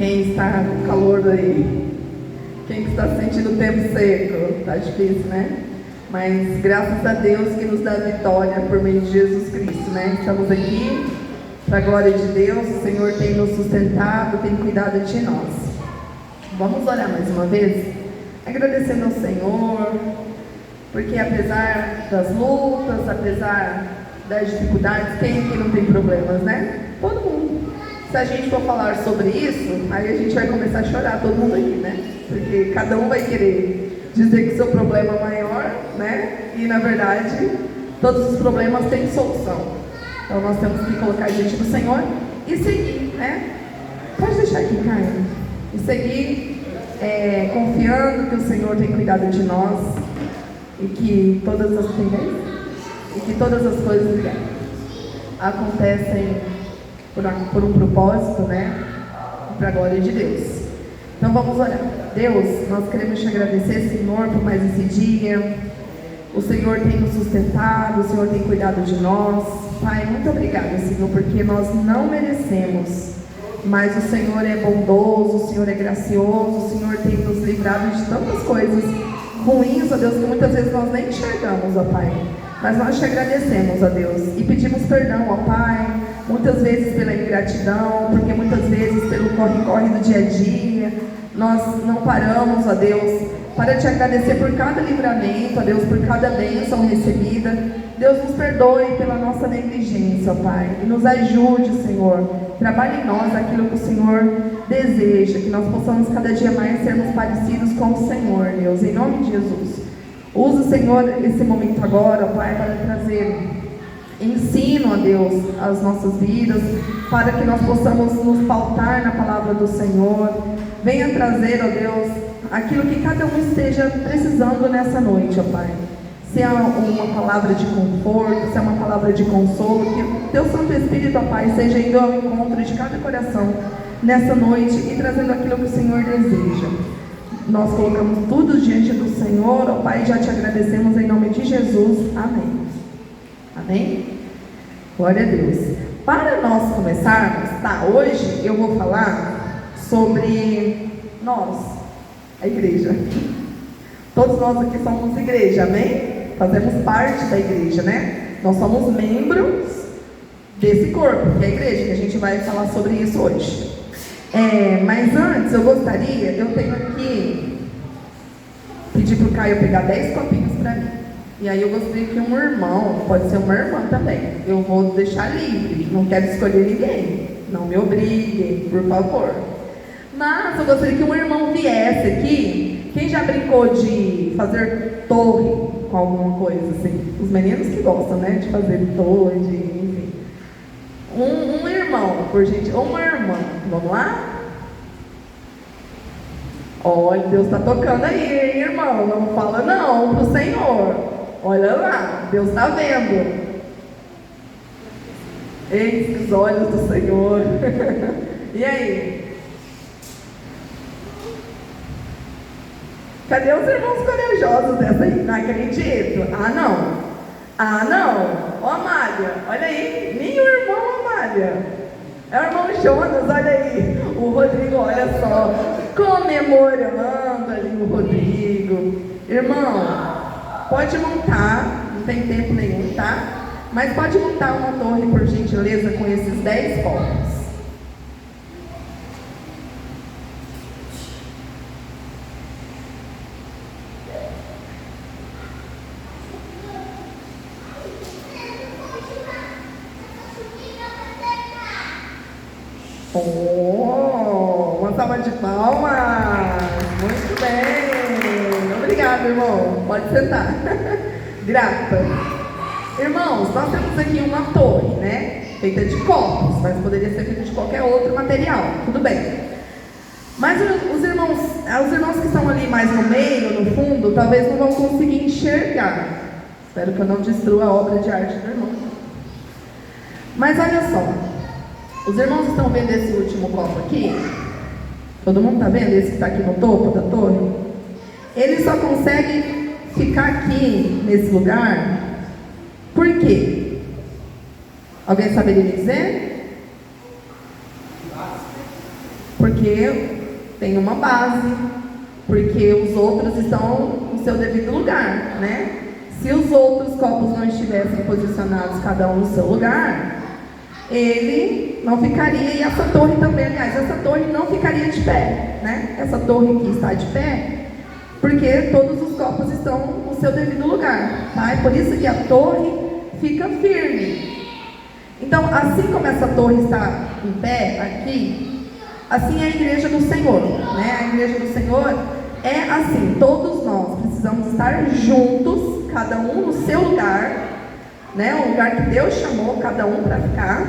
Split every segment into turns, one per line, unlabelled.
Quem está no calor aí? Quem está sentindo o tempo seco? Está difícil, né? Mas graças a Deus que nos dá vitória por meio de Jesus Cristo, né? Estamos aqui para a glória de Deus. O Senhor tem nos sustentado, tem cuidado de nós. Vamos orar mais uma vez? Agradecendo ao Senhor, porque apesar das lutas, apesar das dificuldades, quem aqui não tem problemas, né? Todo mundo. Se a gente for falar sobre isso, aí a gente vai começar a chorar, todo mundo aqui, né? Porque cada um vai querer dizer que o seu problema é maior, né? E na verdade, todos os problemas têm solução. Então nós temos que colocar diante do Senhor e seguir, né? Pode deixar aqui, Caio. E seguir confiando que o Senhor tem cuidado de nós e que todas as coisas acontecem por um propósito, né? Para a glória de Deus. Então vamos orar. Deus, nós queremos te agradecer, Senhor, por mais esse dia. O Senhor tem nos sustentado, o Senhor tem cuidado de nós. Pai, muito obrigada, Senhor, porque nós não merecemos, mas o Senhor é bondoso, o Senhor é gracioso, o Senhor tem nos livrado de tantas coisas ruins, ó Deus, que muitas vezes nós nem enxergamos, ó Pai. Mas nós te agradecemos, ó Deus, e pedimos perdão, ó Pai, muitas vezes pela ingratidão, porque muitas vezes pelo corre-corre do dia a dia, nós não paramos, ó Deus, para te agradecer por cada livramento, ó Deus, por cada bênção recebida. Deus, nos perdoe pela nossa negligência, ó Pai, e nos ajude, Senhor. Trabalhe em nós aquilo que o Senhor deseja, que nós possamos cada dia mais sermos parecidos com o Senhor, Deus, em nome de Jesus. Usa, Senhor, esse momento agora, ó Pai, para trazer ensino, ó Deus, às nossas vidas, para que nós possamos nos pautar na palavra do Senhor. Venha trazer, ó Deus, aquilo que cada um esteja precisando nessa noite, ó Pai. Se é uma palavra de conforto, se é uma palavra de consolo, que o Teu Santo Espírito, ó Pai, seja indo ao encontro de cada coração nessa noite e trazendo aquilo que o Senhor deseja. Nós colocamos tudo diante do Senhor, ó Pai, e já te agradecemos em nome de Jesus. Amém. Amém? Glória a Deus. Para nós começarmos, hoje eu vou falar sobre nós, a igreja. Todos nós aqui somos igreja, amém? Fazemos parte da igreja, né? Nós somos membros desse corpo, que é a igreja, que a gente vai falar sobre isso hoje. Mas antes, eu tenho aqui, pedir para o Caio pegar 10 copinhos para mim. E aí eu gostaria que um irmão, pode ser uma irmã também, eu vou deixar livre, não quero escolher ninguém, não me obriguem, por favor. Mas eu gostaria que um irmão viesse aqui. Quem já brincou de fazer torre com alguma coisa assim? Os meninos que gostam, né, de fazer torre, enfim. Um irmão, por gente, ou uma irmã. Vamos lá? Olha, Deus está tocando aí, hein, irmão? Não fala não pro Senhor. Olha lá, Deus está vendo. Eis os olhos do Senhor. E aí? Cadê os irmãos corajosos dessa aí? Não acredito. Ah, não. Ó, Amália, olha aí. Nem o irmão Amália. É o irmão Jonas, olha aí. O Rodrigo, olha só. Comemorando ali o Rodrigo. Irmão, pode montar. Não tem tempo nenhum, tá? Mas pode montar uma torre, por gentileza, com esses 10 copos. Uma salva de palmas. Muito bem. Obrigado, irmão. Pode sentar. Grata. Irmãos, nós temos aqui uma torre, né? Feita de copos, mas poderia ser feita de qualquer outro material. Tudo bem. Mas os irmãos que estão ali mais no meio, no fundo, talvez não vão conseguir enxergar. Espero que eu não destrua a obra de arte do irmão. Mas olha só. Os irmãos estão vendo esse último copo aqui? Todo mundo está vendo esse que está aqui no topo da torre? Ele só consegue ficar aqui, nesse lugar, por quê? Alguém saberia me dizer? Porque tem uma base, porque os outros estão no seu devido lugar, né? Se os outros copos não estivessem posicionados, cada um no seu lugar, ele não ficaria, e essa torre também, aliás, essa torre não ficaria de pé, né? Essa torre aqui está de pé, porque todos os copos estão no seu devido lugar, tá? É por isso que a torre fica firme. Então, assim como essa torre está em pé aqui, assim é a igreja do Senhor, né? A igreja do Senhor é assim, todos nós precisamos estar juntos, cada um no seu lugar, né? O lugar que Deus chamou cada um para ficar,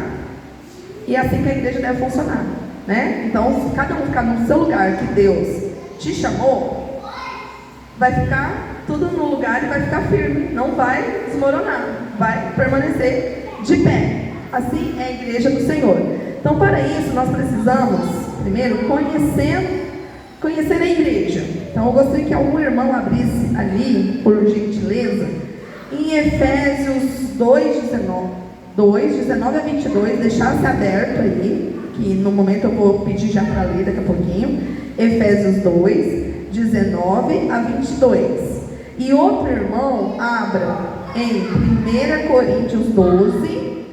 e é assim que a igreja deve funcionar, né? Então, se cada um ficar no seu lugar que Deus te chamou, vai ficar tudo no lugar e vai ficar firme, não vai desmoronar, vai permanecer de pé. Assim é a igreja do Senhor. Então, para isso, nós precisamos, primeiro, conhecer a igreja. Então, eu gostaria que algum irmão abrisse ali, por gentileza, em Efésios 2:19 a 22, deixasse aberto aí, que no momento eu vou pedir já para ler daqui a pouquinho. Efésios 2:19 a 22. E outro irmão abra em 1 Coríntios 12,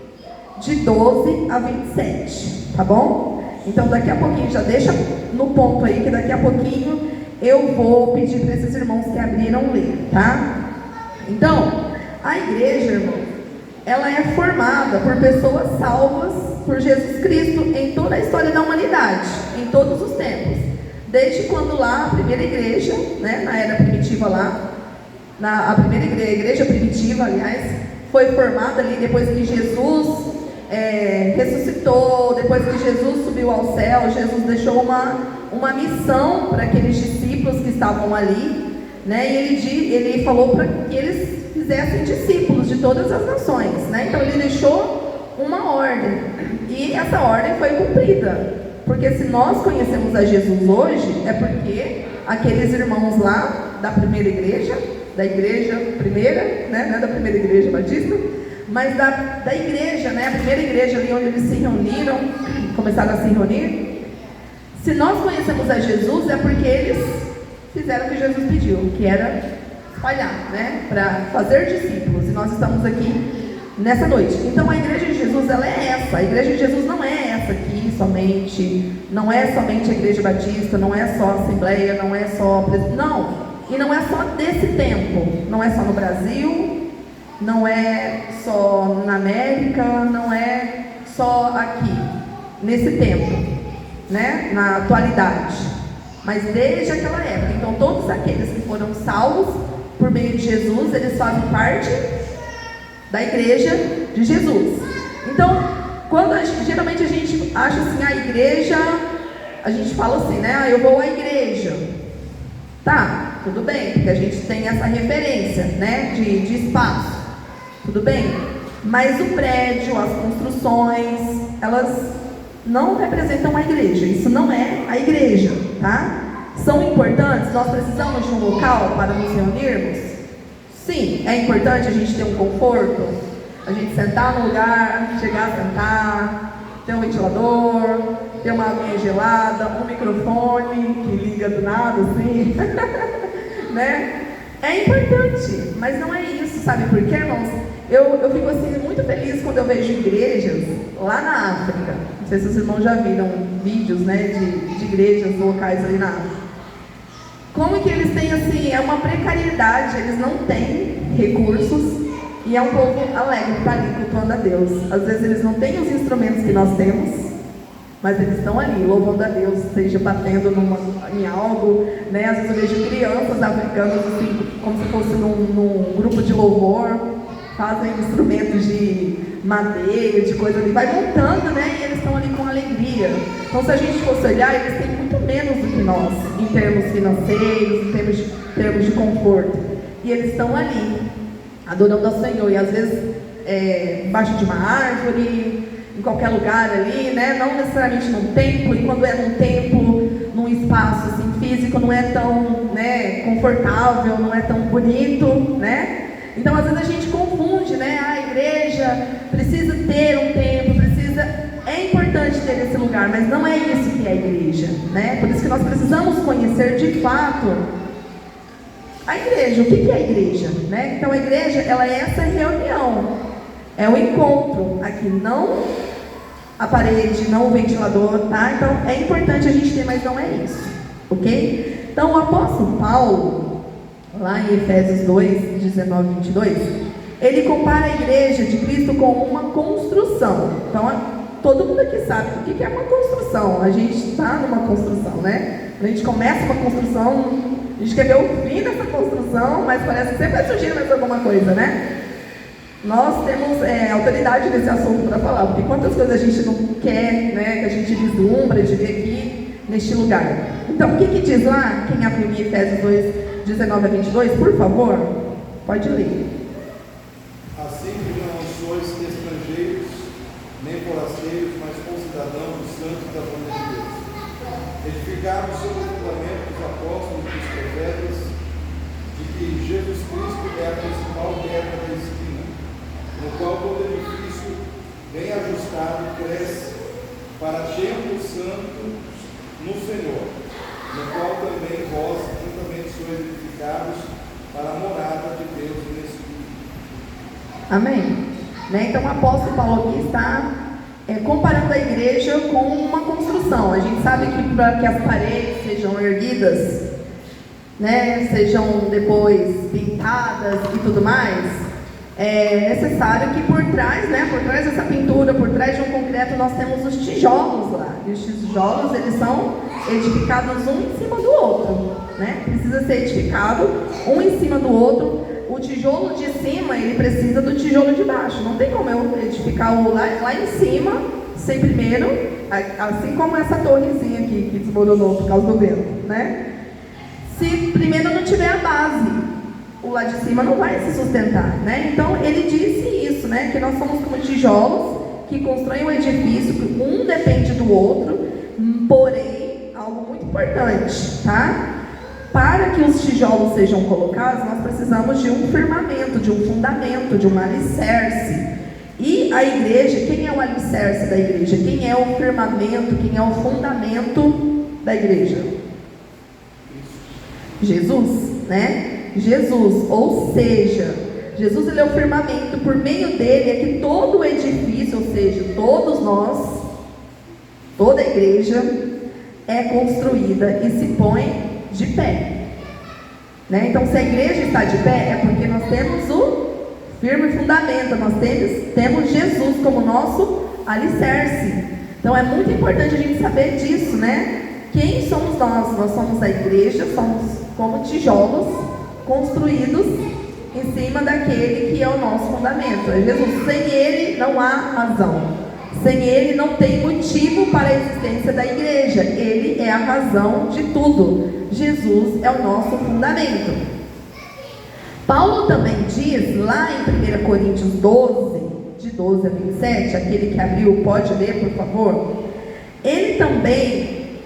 de 12 a 27, tá bom? Então daqui a pouquinho, já deixa no ponto aí, que daqui a pouquinho eu vou pedir para esses irmãos que abriram ler, tá? Então, a igreja, irmão, ela é formada por pessoas salvas por Jesus Cristo em toda a história da humanidade, em todos os tempos. Desde quando lá, a primeira igreja, né, na era primitiva lá, a primeira igreja primitiva, aliás, foi formada ali depois que Jesus ressuscitou, depois que Jesus subiu ao céu. Jesus deixou uma missão para aqueles discípulos que estavam ali, né? E ele falou para que eles fizessem discípulos de todas as nações, né? Então ele deixou uma ordem, e essa ordem foi cumprida, porque se nós conhecemos a Jesus hoje, é porque aqueles irmãos lá da primeira igreja, da igreja primeira, né? Não é da primeira igreja batista, mas da igreja, né? A primeira igreja ali onde eles se reuniram, começaram a se reunir. Se nós conhecemos a Jesus, é porque eles fizeram o que Jesus pediu, que era espalhar, né? Para fazer discípulos, e nós estamos aqui nessa noite. Então a igreja de Jesus, ela é essa. A igreja de Jesus não é essa aqui somente, não é somente a igreja batista, não é só a assembleia, não é só... Não, e não é só desse tempo, não é só no Brasil, não é só na América, não é só aqui, nesse tempo, né? Na atualidade, mas desde aquela época. Então todos aqueles que foram salvos por meio de Jesus, eles fazem parte da igreja de Jesus. Então, geralmente a gente acha assim, a igreja, a gente fala assim, né? Eu vou à igreja. Tá, tudo bem, porque a gente tem essa referência, né? De espaço. Tudo bem? Mas o prédio, as construções, elas não representam a igreja. Isso não é a igreja, tá? São importantes, nós precisamos de um local para nos reunirmos? Sim, é importante a gente ter um conforto, a gente sentar no lugar, chegar a sentar, ter um ventilador, ter uma aguinha gelada, um microfone que liga do nada, assim, né? É importante, mas não é isso, sabe por quê, irmãos? Eu fico assim muito feliz quando eu vejo igrejas lá na África. Não sei se os irmãos já viram vídeos, né, de igrejas locais ali na África. Como que eles têm assim, é uma precariedade, eles não têm recursos, e é um povo alegre que está ali cultuando a Deus. Às vezes eles não têm os instrumentos que nós temos, mas eles estão ali louvando a Deus, seja batendo em algo, né? Às vezes eu vejo crianças africanas assim, como se fosse num grupo de louvor, fazem instrumentos de madeira, de coisa ali, vai montando, né? E eles estão ali com alegria. Então, se a gente fosse olhar, eles têm muito menos do que nós, em termos financeiros, em termos de conforto. E eles estão ali, adorando ao Senhor. E às vezes, embaixo de uma árvore, em qualquer lugar ali, né? Não necessariamente num templo. E quando é num templo, num espaço assim, físico, não é tão, né, confortável, não é tão bonito, né? Então, às vezes a gente confunde, né? A igreja precisa ter um templo, é importante ter esse lugar. lugar, mas não é isso que é a igreja, né? Por isso que nós precisamos conhecer de fato a igreja. O que é a igreja, né? Então a igreja, ela é essa reunião, é o encontro aqui, não a parede, não o ventilador, tá? Então é importante a gente ter, mas não é isso, ok? Então o apóstolo Paulo, lá em Efésios 2, 19 e 22, ele compara a igreja de Cristo com uma construção. Então todo mundo aqui sabe o que é uma construção. A gente está numa construção, né? A gente começa uma construção, a gente quer ver o fim dessa construção, mas parece que sempre vai surgir mais alguma coisa, né? Nós temos autoridade nesse assunto para falar, porque quantas coisas a gente não quer, né, que a gente vislumbra de ver aqui neste lugar. Então, o que diz lá? Quem abriu em Efésios 2, 19 a 22, por favor, pode ler.
Assim que não sois estrangeiros, nem forasteiros, mas concidadãos dos santos da família de Deus, edificados sobre o fundamento dos apóstolos e dos profetas, de que Jesus Cristo é a principal pedra da esquina, no qual todo edifício bem ajustado cresce para templo santo no Senhor, no qual também vós juntamente sois edificados para a morada de Deus no Espírito.
Amém? Né? Então o apóstolo Paulo aqui está comparando a igreja com uma construção. A gente sabe que para que as paredes sejam erguidas, né, sejam depois pintadas e tudo mais, é necessário que por trás, né, por trás dessa pintura, por trás de um concreto, nós temos os tijolos lá. E os tijolos, eles são edificados um em cima do outro, né? Precisa ser edificado um em cima do outro. O tijolo de cima, ele precisa do tijolo de baixo. Não tem como eu edificar o lá em cima sem primeiro, assim como essa torrezinha aqui que desmoronou por causa do vento, né? Se primeiro não tiver a base, o lá de cima não vai se sustentar, né? Então ele disse isso, né? Que nós somos como tijolos que constroem um edifício, que um depende do outro, porém, algo muito importante, tá? Para que os tijolos sejam colocados, nós precisamos de um firmamento, de um fundamento, de um alicerce. E a igreja, quem é o alicerce da igreja? Quem é o firmamento, quem é o fundamento da igreja? Jesus, né? Jesus, ou seja, Jesus, ele é o firmamento. Por meio dele é que todo o edifício, ou seja, todos nós, toda a igreja é construída e se põe de pé, né? Então, se a igreja está de pé, é porque nós temos o firme fundamento, nós temos Jesus como nosso alicerce. Então, é muito importante a gente saber disso, né? Quem somos nós? Nós somos a igreja, somos como tijolos construídos em cima daquele que é o nosso fundamento, é Jesus. Sem ele não há razão. Sem ele não tem motivo para a existência da igreja. Ele é a razão de tudo. Jesus é o nosso fundamento. Paulo também diz lá em 1 Coríntios 12, de 12 a 27, aquele que abriu, pode ler, por favor. Ele também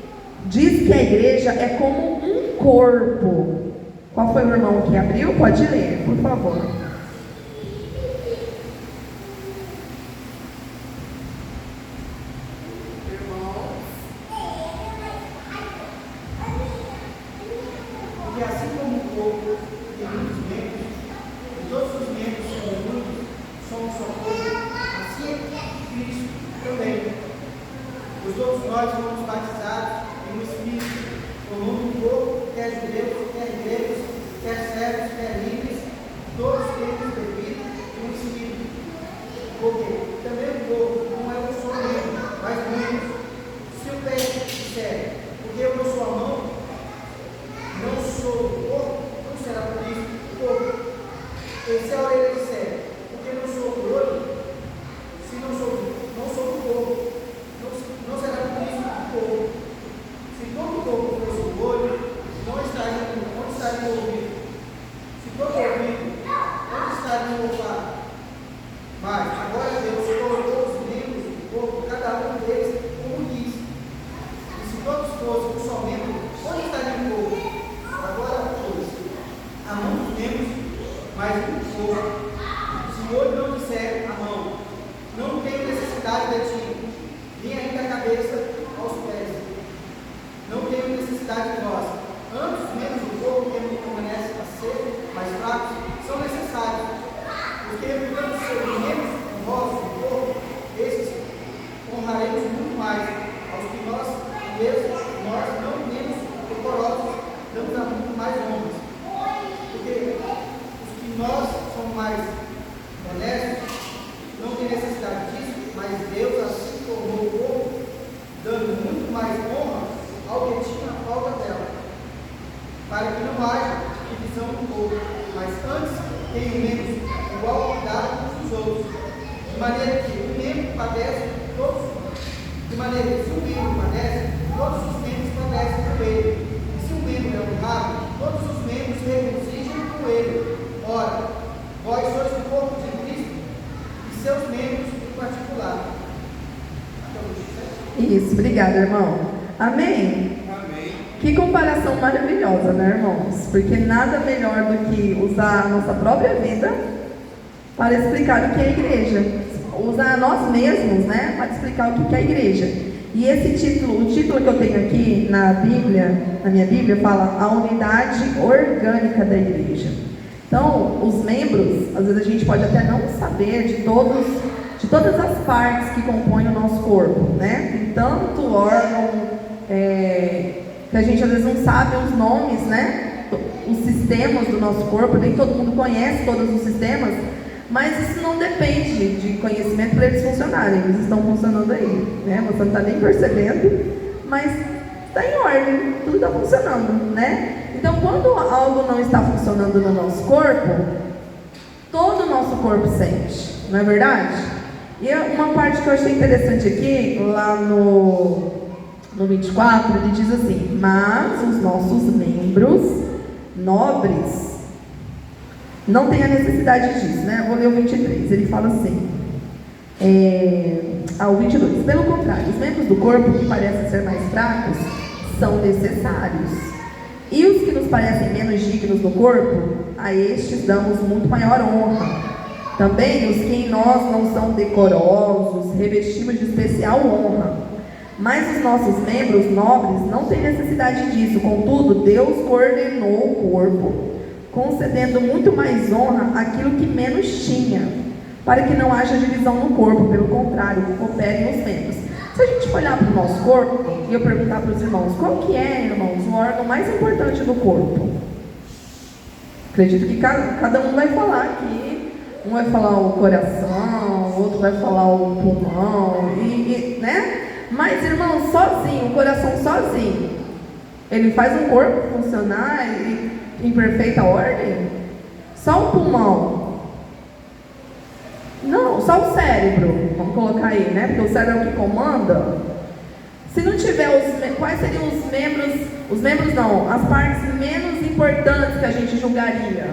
diz que a igreja é como um corpo. Qual foi o irmão que abriu? Pode ler, por favor.
E assim como o corpo tem muitos membros, e todos os membros são muitos, somos só corpo, assim Cristo também. Pois todos nós fomos batizados em um Espírito, formando um corpo, quer judeus, quer gregos, quer servos, quer livres, todos mesmo nós, não menos decorosos, damos a muito mais honras. Porque os que nós somos mais honestos, não tem necessidade disso, mas Deus assim tornou o povo, dando muito mais honra ao que tinha a falta dela, para que não haja divisão do povo, mas antes tenham membros igual cuidado uns dos outros, de maneira que um membro padece, todos, de maneira que se um membro padece, todos os membros padecem com ele, e se um membro é honrado, todos os membros se regozijam com ele. Ora, vós sois o corpo de Cristo e seus membros em particular.
Isso, obrigada, irmão. Amém?
Amém.
Que comparação maravilhosa, né, irmãos? Porque nada melhor do que usar a nossa própria vida para explicar o que é a igreja. Usar nós mesmos, né, para explicar o que é a igreja. E esse título, o título que eu tenho aqui na Bíblia, na minha Bíblia, fala a unidade orgânica da igreja. Então, os membros, às vezes a gente pode até não saber de todas as partes que compõem o nosso corpo, né? Tem tanto órgão que a gente às vezes não sabe os nomes, né? Os sistemas do nosso corpo, nem todo mundo conhece todos os sistemas, mas isso não depende de conhecimento para eles funcionarem. Eles estão funcionando aí, né? Você não está nem percebendo, mas está em ordem, tudo está funcionando, né? Então, quando algo não está funcionando no nosso corpo, todo o nosso corpo sente, não é verdade? E uma parte que eu achei interessante aqui, lá no 24, ele diz assim: mas os nossos membros nobres não têm a necessidade disso, né? Eu vou ler o 23, ele fala assim, o 22, pelo contrário, os membros do corpo que parecem ser mais fracos são necessários. E os que nos parecem menos dignos do corpo, a estes damos muito maior honra. Também os que em nós não são decorosos, revestimos de especial honra. Mas os nossos membros nobres não têm necessidade disso. Contudo, Deus coordenou o corpo, concedendo muito mais honra àquilo que menos tinha, para que não haja divisão no corpo, pelo contrário, cooperem os membros. Se a gente olhar para o nosso corpo e eu perguntar para os irmãos, qual que é, irmãos, o órgão mais importante do corpo? Acredito que cada um vai falar aqui. Um vai falar o coração, o outro vai falar o pulmão, né? Mas, irmão, sozinho, o coração sozinho, ele faz um corpo funcionar em perfeita ordem? Só o pulmão? Não, só o cérebro, vamos colocar aí, né? Porque o cérebro é o que comanda. Se não tiver quais seriam os membros não, as partes menos importantes que a gente julgaria?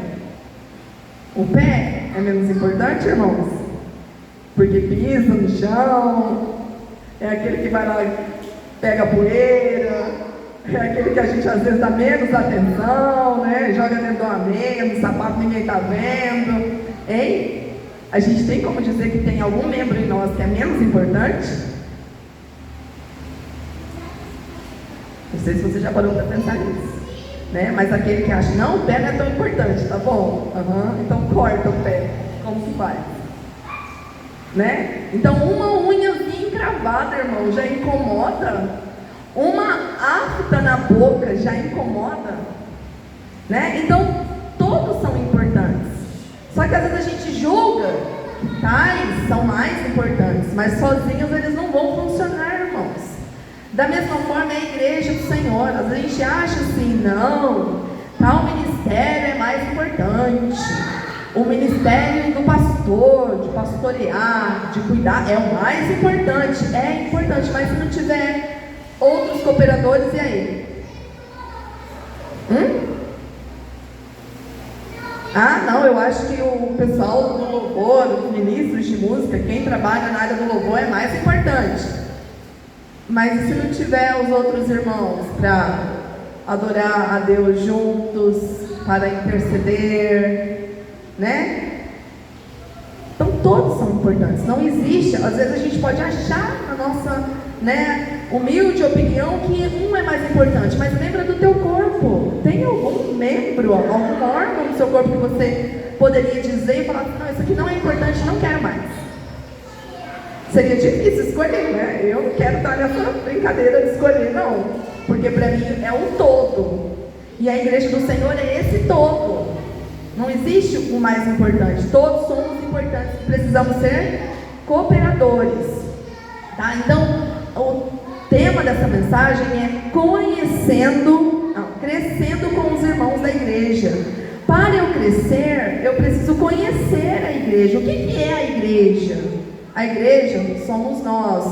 O pé é menos importante, irmãos? Porque pisa no chão, é aquele que vai lá e pega a poeira, é aquele que a gente às vezes dá menos atenção, né? Joga dentro de uma mesa, no sapato ninguém está vendo, hein? A gente tem como dizer que tem algum membro em nós que é menos importante? Não sei se você já parou para pensar nisso, né? Mas aquele que acha, não, o pé não é tão importante, tá bom? Então corta o pé, como se faz? Né? Então uma unhazinha encravada, irmão, já incomoda. Uma afta na boca já incomoda, né? Então todos são importantes. Só que às vezes a gente julga que tais são mais importantes, mas sozinhos eles não vão funcionar, irmãos. Da mesma forma é a igreja do Senhor. Às vezes a gente acha assim, não, tal ministério é mais importante. O ministério do pastor, de pastorear, de cuidar, é o mais importante. É importante, mas se não tiver outros cooperadores, e aí? Ah, não, eu acho que o pessoal do louvor, os ministros de música, quem trabalha na área do louvor é mais importante. Mas e se não tiver os outros irmãos para adorar a Deus juntos, para interceder, né? Então todos são importantes, não existe, às vezes a gente pode achar na nossa, né, humilde opinião que um é mais importante, mas lembra do teu corpo. Tem algum membro, algum órgão do seu corpo que você poderia dizer e falar, não, isso aqui não é importante, não quero mais. Seria difícil escolher, né? Eu não quero estar nessa brincadeira de escolher, não. Porque para mim é um todo. E a igreja do Senhor é esse todo. Não existe o mais importante. Todos somos importantes. Precisamos ser cooperadores. Tá? Então, o tema dessa mensagem é crescendo com os irmãos da igreja. Para eu crescer, eu preciso conhecer a igreja. O que é a igreja? A igreja somos nós.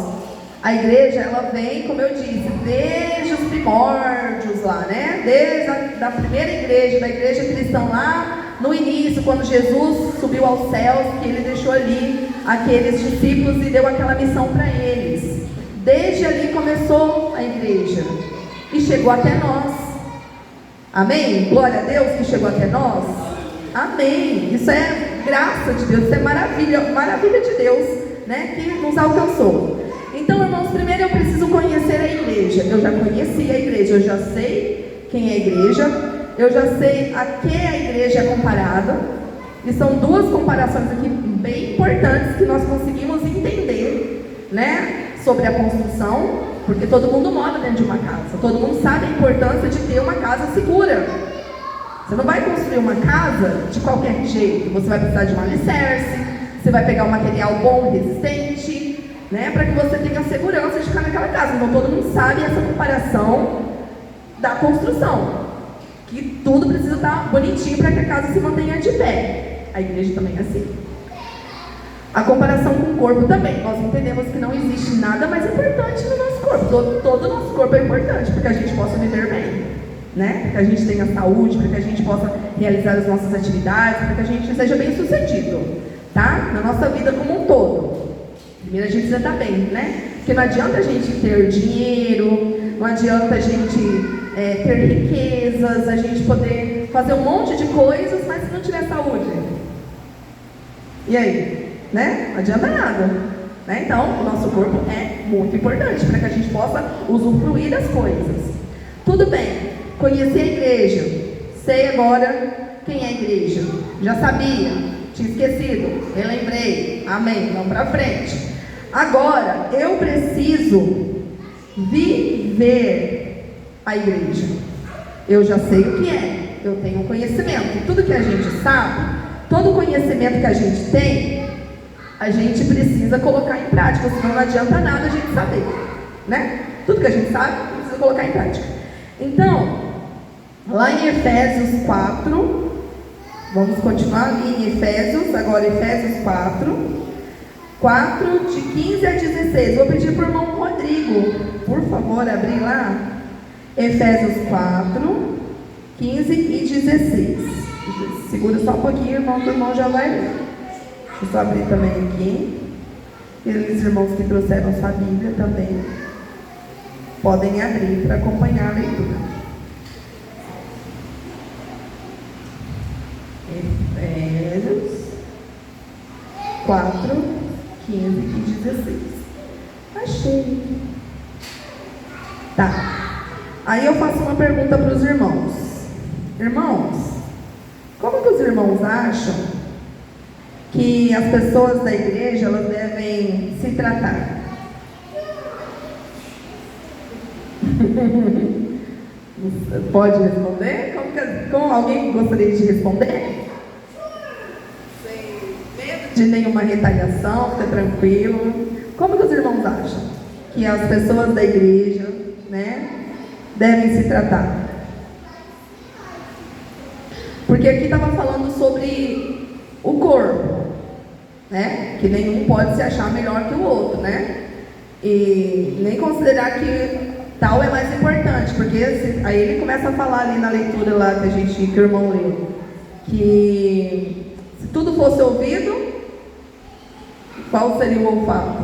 A igreja, ela vem, como eu disse, desde os primórdios lá, né? Desde a primeira igreja, da igreja cristã lá no início, quando Jesus subiu aos céus, que ele deixou ali aqueles discípulos e deu aquela missão para eles. Desde ali começou a igreja e chegou até nós. Amém? Glória a Deus que chegou até nós. Amém. Isso é graça de Deus, isso é maravilha de Deus, né? Que nos alcançou. Então, irmãos, primeiro eu preciso conhecer a igreja. Eu já conheci a igreja, eu já sei quem é a igreja, eu já sei a que a igreja é comparada. E são duas comparações aqui bem importantes que nós conseguimos entender, né? Sobre a construção, porque todo mundo mora dentro de uma casa, todo mundo sabe a importância de ter uma casa segura. Você não vai construir uma casa de qualquer jeito, você vai precisar de um alicerce, você vai pegar um material bom, resistente, né, para que você tenha segurança de ficar naquela casa. Então todo mundo sabe essa comparação da construção, que tudo precisa estar bonitinho para que a casa se mantenha de pé. A igreja também é assim. A comparação com o corpo também. Nós entendemos que não existe nada mais importante no nosso corpo. Todo o nosso corpo é importante para que a gente possa viver bem, né? Para que a gente tenha saúde, para que a gente possa realizar as nossas atividades, para que a gente seja bem sucedido, tá? Na nossa vida como um todo. Primeiro a gente precisa estar bem, né? Porque não adianta a gente ter dinheiro, não adianta a gente ter riquezas, a gente poder fazer um monte de coisas, mas se não tiver saúde. E aí? Né? Não adianta nada, né? Então, o nosso corpo é muito importante para que a gente possa usufruir das coisas. Tudo bem, conheci a igreja, sei agora quem é a igreja. Já sabia, tinha esquecido, relembrei, amém, vamos para frente. Agora, eu preciso viver a igreja. Eu já sei o que é, eu tenho conhecimento. Tudo que a gente sabe, todo conhecimento que a gente tem, a gente precisa colocar em prática, senão não adianta nada a gente saber, né? Tudo que a gente sabe, precisa colocar em prática. Então, lá em Efésios 4, vamos continuar ali em Efésios, agora Efésios 4, de 15 a 16. Vou pedir para o irmão Rodrigo, por favor, abrir lá. Efésios 4, 15 e 16. Segura só um pouquinho, irmão, que o irmão já vai ler. Deixa eu só abrir também aqui. Aqueles irmãos que trouxeram sua Bíblia também podem abrir para acompanhar a leitura. Efésios 4, 15 e 16. Achei. Tá. Aí eu faço uma pergunta para os irmãos. Irmãos, como que os irmãos acham que as pessoas da igreja elas devem se tratar? Pode responder? Como alguém gostaria de responder? Sem medo de nenhuma retaliação, fica tranquilo. Como que os irmãos acham que as pessoas da igreja, né, devem se tratar? Porque aqui estava falando sobre o corpo, né? Que nenhum pode se achar melhor que o outro, né? E nem considerar que tal é mais importante, porque aí ele começa a falar ali na leitura lá que o irmão leu, que se tudo fosse ouvido, qual seria o olfato,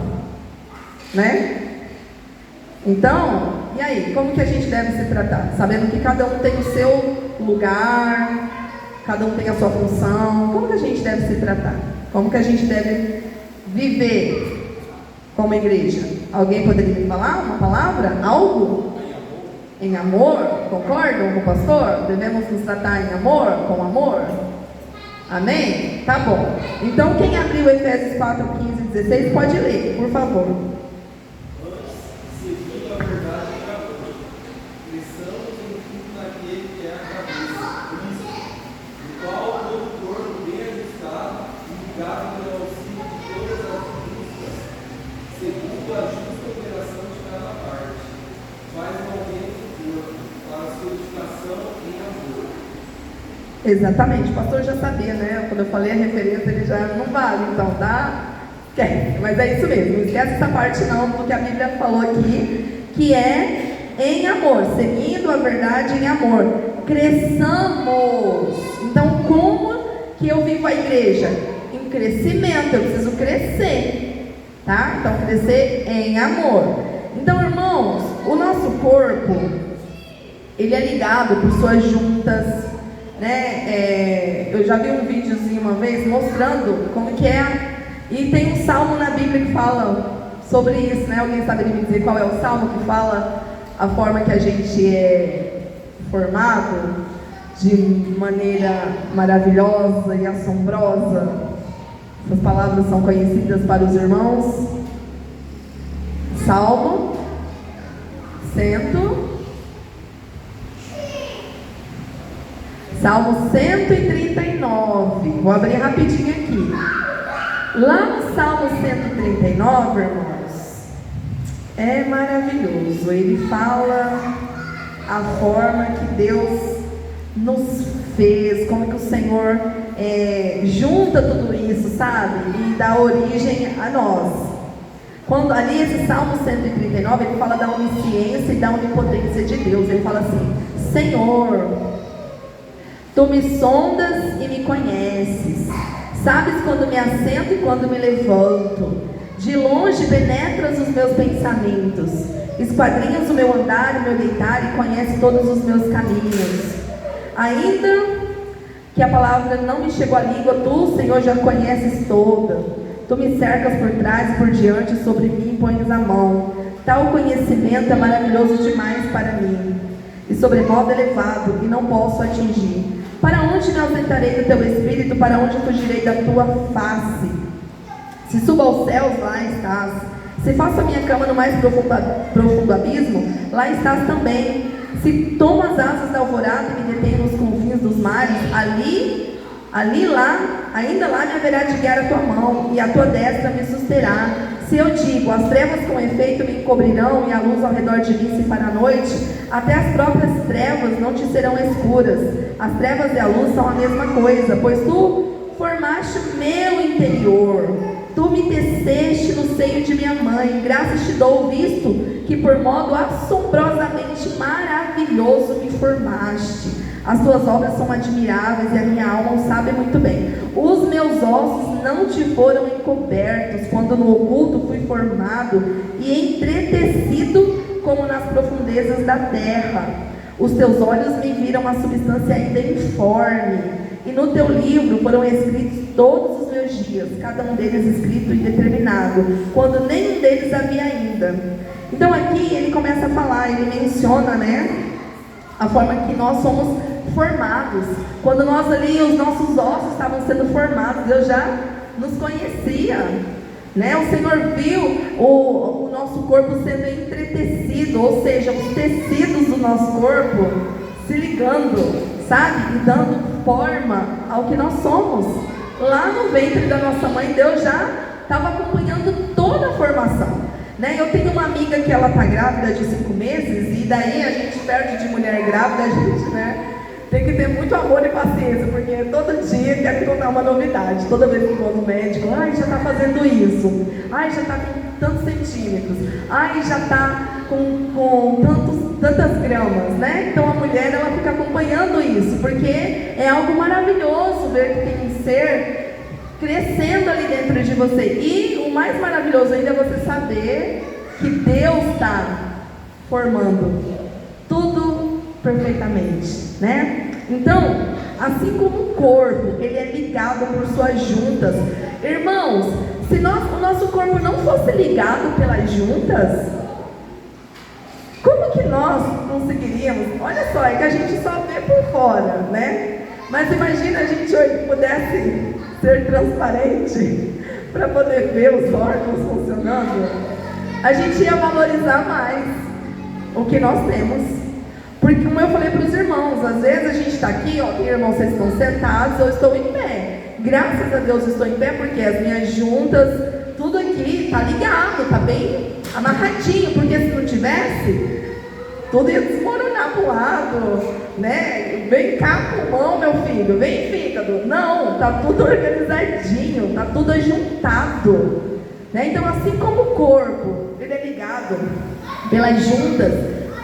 né? Então, e aí, como que a gente deve se tratar? Sabendo que cada um tem o seu lugar, cada um tem a sua função. Como que a gente deve se tratar? Como que a gente deve viver como igreja? Alguém poderia me falar uma palavra? Algo? Em amor? Concordam com o pastor? Devemos nos tratar em amor? Com amor? Amém? Tá bom. Então, quem abriu Efésios 4, 15 e 16, pode ler, por favor.
Seguindo a verdade em amor, cresçamos em tudo naquele que é a cabeça, Cristo, no qual todo o corpo bem ajustado e ligado pelo auxílio de todas as músculas, segundo a justa operação de cada parte, faz o aumento do corpo para a sua edificação em amor.
Exatamente, o pastor já sabia, né? Quando eu falei a referência, ele já não vale, então tá? Mas é isso mesmo, não esquece essa parte não, do que a Bíblia falou aqui, que é em amor, seguindo a verdade em amor. Cresçamos. Então, como que eu vivo a igreja? Em crescimento, eu preciso crescer, tá? Então, crescer em amor. Então, irmãos, o nosso corpo, ele é ligado por suas juntas, né? Eu já vi um videozinho uma vez mostrando como que é, e tem um salmo na Bíblia que fala sobre isso, né? Alguém sabe me dizer qual é o salmo que fala a forma que a gente é formado de maneira maravilhosa e assombrosa? Essas palavras são conhecidas para os irmãos. Salmo 139. Vou abrir rapidinho aqui. Lá no Salmo 139, irmãos, é maravilhoso. Ele fala a forma que Deus nos fez, como que o Senhor junta tudo isso, sabe? E dá origem a nós. Quando ali esse Salmo 139, ele fala da onisciência e da onipotência de Deus. Ele fala assim: Senhor, Tu me sondas e me conheces, sabes quando me assento e quando me levanto, de longe penetras os meus pensamentos, esquadrinhas o meu andar e o meu deitar e conheces todos os meus caminhos. Ainda que a palavra não me chegou à língua, Tu, Senhor, já conheces toda. Tu me cercas por trás e por diante, sobre mim pões a mão. Tal conhecimento é maravilhoso demais para mim, e sobremodo elevado, e não posso atingir. Para onde me ausentarei do Teu Espírito? Para onde fugirei da Tua face? Se subo aos céus, lá estás. Se faço a minha cama no mais profundo abismo, lá estás também. Se tomo as asas da alvorada e me detenho nos confins dos mares, ainda lá me haverá de guiar a Tua mão, e a Tua destra me susterá. Se eu digo, as trevas com efeito me encobrirão, e a luz ao redor de mim se fará noite, até as próprias trevas não te serão escuras. As trevas e a luz são a mesma coisa, pois Tu formaste meu interior, Tu me teceste no seio de minha mãe. Graças te dou, visto que por modo assombrosamente maravilhoso me formaste. As Tuas obras são admiráveis e a minha alma o sabe muito bem. Os meus ossos não te foram encobertos, quando no oculto fui formado e entretecido como nas profundezas da terra. Os Teus olhos me viram a substância ainda informe, e no Teu livro foram escritos todos os meus dias, cada um deles escrito e determinado, quando nenhum deles havia ainda. Então aqui ele começa a falar, ele menciona, né, a forma que nós somos formados. Quando nós ali, os nossos ossos estavam sendo formados, Deus já nos conhecia, né? O Senhor viu o nosso corpo sendo entretecido, ou seja, os tecidos do nosso corpo se ligando, sabe? E dando forma ao que nós somos. Lá no ventre da nossa mãe, Deus já estava acompanhando toda a formação, né? Eu tenho uma amiga que ela está grávida de 5 meses, e daí a gente perde de mulher grávida, a gente, né, tem que ter muito amor e paciência, porque todo dia quer contar uma novidade. Toda vez que vou no médico, ai, já está fazendo isso, ai, já está com tantos centímetros, ai, já está com tantas gramas, né? Então a mulher, ela fica acompanhando isso, porque é algo maravilhoso ver que tem um ser crescendo ali dentro de você. E o mais maravilhoso ainda é você saber que Deus está formando tudo perfeitamente, né? Então, assim como o corpo, ele é ligado por suas juntas. Irmãos, se o nosso corpo não fosse ligado pelas juntas, como que nós conseguiríamos? Olha só, é que a gente só vê por fora, né? Mas imagina a gente hoje pudesse ser transparente, para poder ver os órgãos funcionando, a gente ia valorizar mais o que nós temos. Porque, como eu falei para os irmãos, às vezes a gente está aqui, ó, tem irmãos, vocês estão sentados, eu estou em pé. Graças a Deus eu estou em pé, porque as minhas juntas, tudo aqui está ligado, está bem amarradinho, porque se não tivesse, tudo ia desmoronar para o lado, né? Vem cá, pulmão, meu filho, vem fígado. Não, está tudo organizadinho, está tudo ajuntado, né? Então, assim como o corpo, ele é ligado pelas juntas,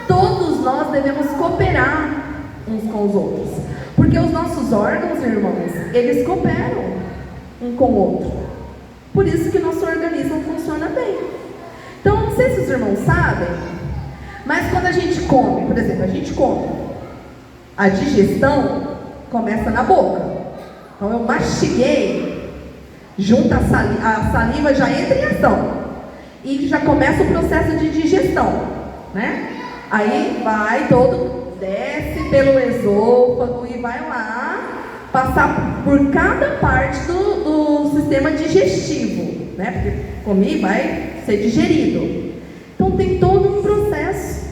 todos nós devemos cooperar uns com os outros, porque os nossos órgãos, irmãos, eles cooperam um com o outro. Por isso que o nosso organismo funciona bem. Então, não sei se os irmãos sabem, mas quando a gente come, por exemplo, a gente come, a digestão começa na boca. Então eu mastiguei, junta a saliva já entra em ação e já começa o processo de digestão, né? Aí vai todo, desce pelo esôfago e vai lá passar por cada parte do sistema digestivo, né? Porque comi, vai ser digerido. Então tem todo um processo,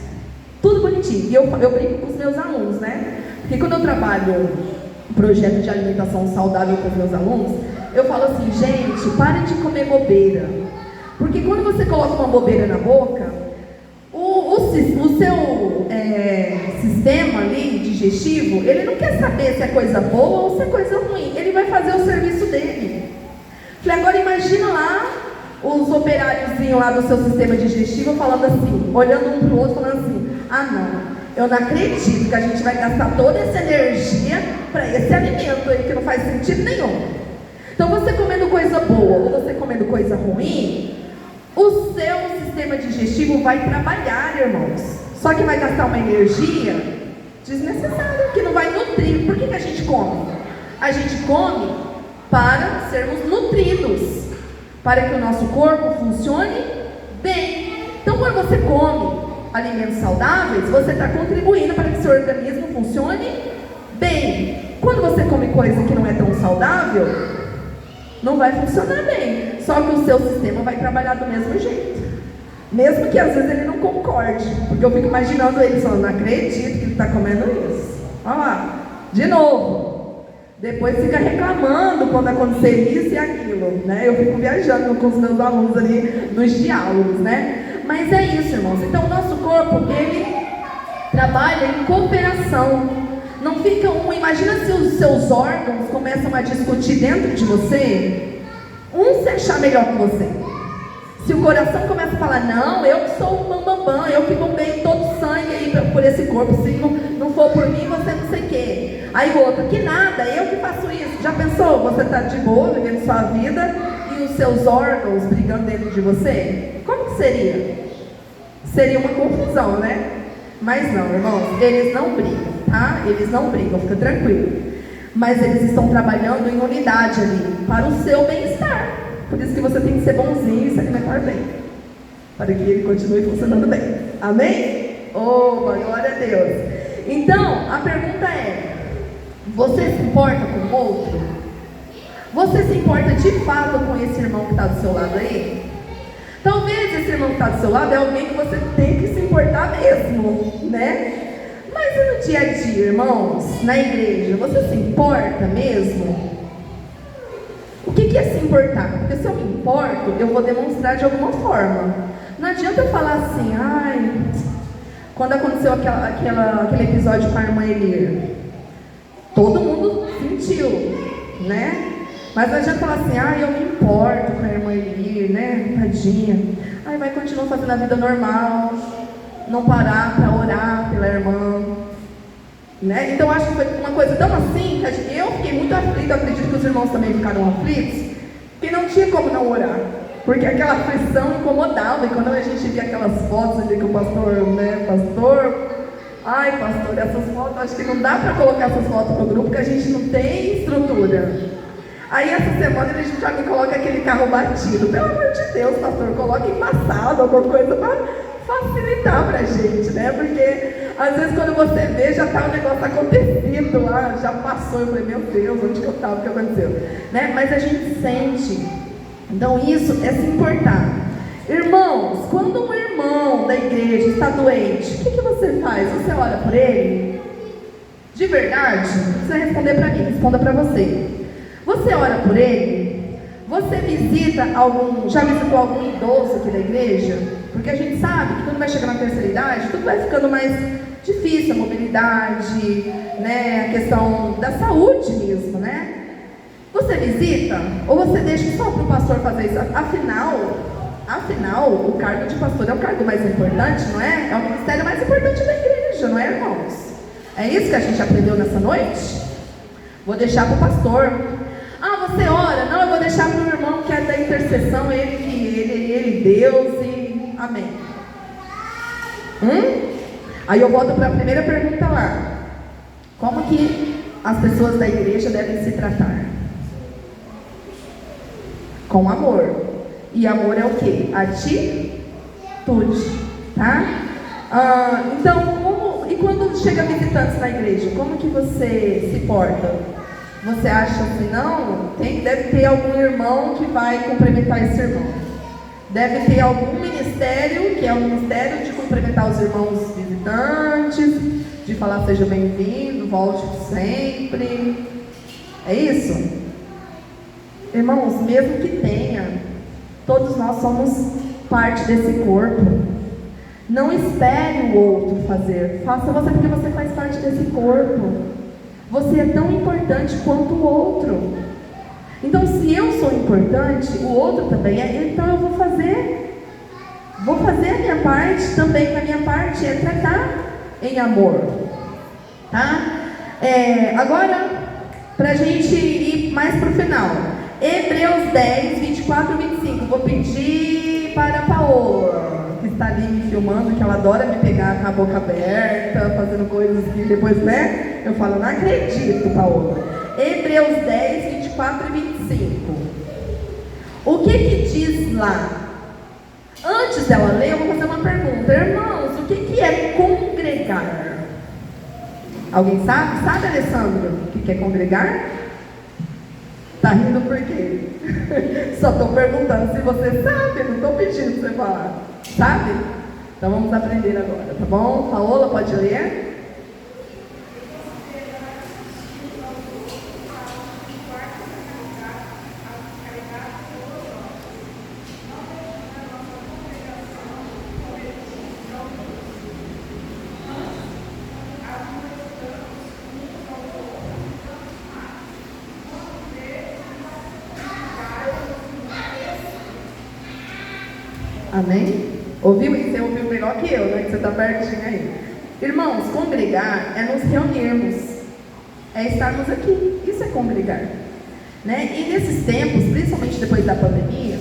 tudo bonitinho. E eu brinco com os meus alunos, né? Porque quando eu trabalho um projeto de alimentação saudável com os meus alunos, eu falo assim, gente, parem de comer bobeira. Porque quando você coloca uma bobeira na boca, o seu sistema ali digestivo, ele não quer saber se é coisa boa ou se é coisa ruim. Ele vai fazer o serviço dele. Falei, agora imagina lá os operáriozinhos lá do seu sistema digestivo falando assim, olhando um para o outro, falando assim, ah não, eu não acredito que a gente vai gastar toda essa energia para esse alimento aí que não faz sentido nenhum. Então você comendo coisa boa ou você comendo coisa ruim, o seu sistema digestivo vai trabalhar, irmãos. Só que vai gastar uma energia desnecessária, que não vai nutrir. Por que a gente come? A gente come para sermos nutridos, para que o nosso corpo funcione bem. Então, quando você come alimentos saudáveis, você está contribuindo para que seu organismo funcione bem. Quando você come coisa que não é tão saudável, não vai funcionar bem. Só que o seu sistema vai trabalhar do mesmo jeito. Mesmo que às vezes ele não concorde. Porque eu fico imaginando ele falando, não acredito que ele está comendo isso. Olha lá, de novo. Depois fica reclamando quando acontecer isso e aquilo, né? Eu fico viajando com os meus alunos ali nos diálogos, né? Mas é isso, irmãos. Então o nosso corpo, ele trabalha em cooperação. Não fica um... Imagina se os seus órgãos começam a discutir dentro de você, um se achar melhor que você. Se o coração começa a falar, não, eu que sou o bambambam, eu que bombeio todo o sangue aí por esse corpo, se não for por mim, você não sei o quê. Aí o outro, que nada, eu que faço isso. Já pensou? Você está de boa, vivendo sua vida, e os seus órgãos brigando dentro de você? Como que seria? Seria uma confusão, né? Mas não, irmãos, eles não brigam, tá? Eles não brigam, fica tranquilo. Mas eles estão trabalhando em unidade ali, para o seu bem-estar. Por isso que você tem que ser bonzinho e se alimentar bem, para que ele continue funcionando bem. Amém? Oh, glória a Deus. Então, a pergunta é, você se importa com o outro? Você se importa de fato com esse irmão que está do seu lado aí? Talvez esse irmão que está do seu lado é alguém que você tem que se importar mesmo, né? Mas e no dia a dia, irmãos, na igreja, você se importa mesmo? O que é se importar? Porque se eu me importo, eu vou demonstrar de alguma forma. Não adianta eu falar assim, ai, quando aconteceu aquele episódio com a irmã Elir, todo mundo sentiu, né? Mas não adianta falar assim, ai, eu me importo com a irmã Elir, né? Tadinha. Ai, vai continuar fazendo a vida normal, não parar para orar pela irmã. Né? Então acho que foi uma coisa tão assim que eu fiquei muito aflita, acredito que os irmãos também ficaram aflitos, que não tinha como não orar, porque aquela aflição incomodava. E quando a gente via aquelas fotos ali que o pastor, né, ai pastor, essas fotos, acho que não dá para colocar essas fotos no grupo, porque a gente não tem estrutura. Aí essa semana a gente já me coloca aquele carro batido, pelo amor de Deus, pastor, coloca embaçado, alguma coisa para facilitar pra gente, né? Porque às vezes quando você vê, já tá o negócio acontecido lá, já passou. Eu falei, meu Deus, onde que eu estava, o que aconteceu? Né? Mas a gente sente Então isso é se importar. Irmãos, quando um irmão da igreja está doente, o que você faz? Você ora por ele? De verdade? Não precisa responder para mim, responda para você. Você ora por ele? Você visita já visitou algum idoso aqui da igreja? Porque a gente sabe que quando vai chegar na terceira idade, tudo vai ficando mais difícil, a mobilidade, né, a questão da saúde mesmo, né? Você visita? Ou você deixa só para o pastor fazer isso? Afinal, o cargo de pastor é o cargo mais importante, não é? É o ministério mais importante da igreja, não é, irmãos? É isso que a gente aprendeu nessa noite? Vou deixar para o pastor. Ah, você ora? Não, eu vou deixar para o irmão que é da intercessão, ele Deus e amém. Aí eu volto para a primeira pergunta lá. Como que as pessoas da igreja devem se tratar? Com amor. E amor é o quê? Atitude, tá? Então, e quando chega visitantes na igreja, como que você se porta? Você acha assim, não? Deve ter algum irmão que vai cumprimentar esse irmão. Deve ter algum ministério, que é o ministério de cumprimentar os irmãos visitantes, de falar seja bem-vindo, volte sempre. É isso? Irmãos, mesmo que tenha, todos nós somos parte desse corpo. Não espere o outro fazer. Faça você porque você faz parte desse corpo. Você é tão importante quanto o outro. Então, se eu sou importante, o outro também é. Então eu vou fazer. Vou fazer a minha parte também. A minha parte é tratar em amor. Tá? Agora, para a gente ir mais para o final. Hebreus 10, 24 e 25. Vou pedir para a Paola, que está ali me filmando, que ela adora me pegar com a boca aberta, fazendo coisas que depois, né? Eu falo, não acredito, Paola. Hebreus 10, 24 e 25. O que diz lá? Antes dela ler, eu vou fazer uma pergunta. Irmãos, o que é congregar? Alguém sabe? Sabe, Alessandro, o que é congregar? Tá rindo por quê? Só estou perguntando se você sabe, não estou pedindo para você falar. Sabe? Então vamos aprender agora, tá bom? Paola, pode ler? Amém? Ouviu isso? Você ouviu melhor que eu, né? Que você está pertinho aí. Irmãos, congregar é nos reunirmos, é estarmos aqui. Isso é congregar, né? E nesses tempos, principalmente depois da pandemia,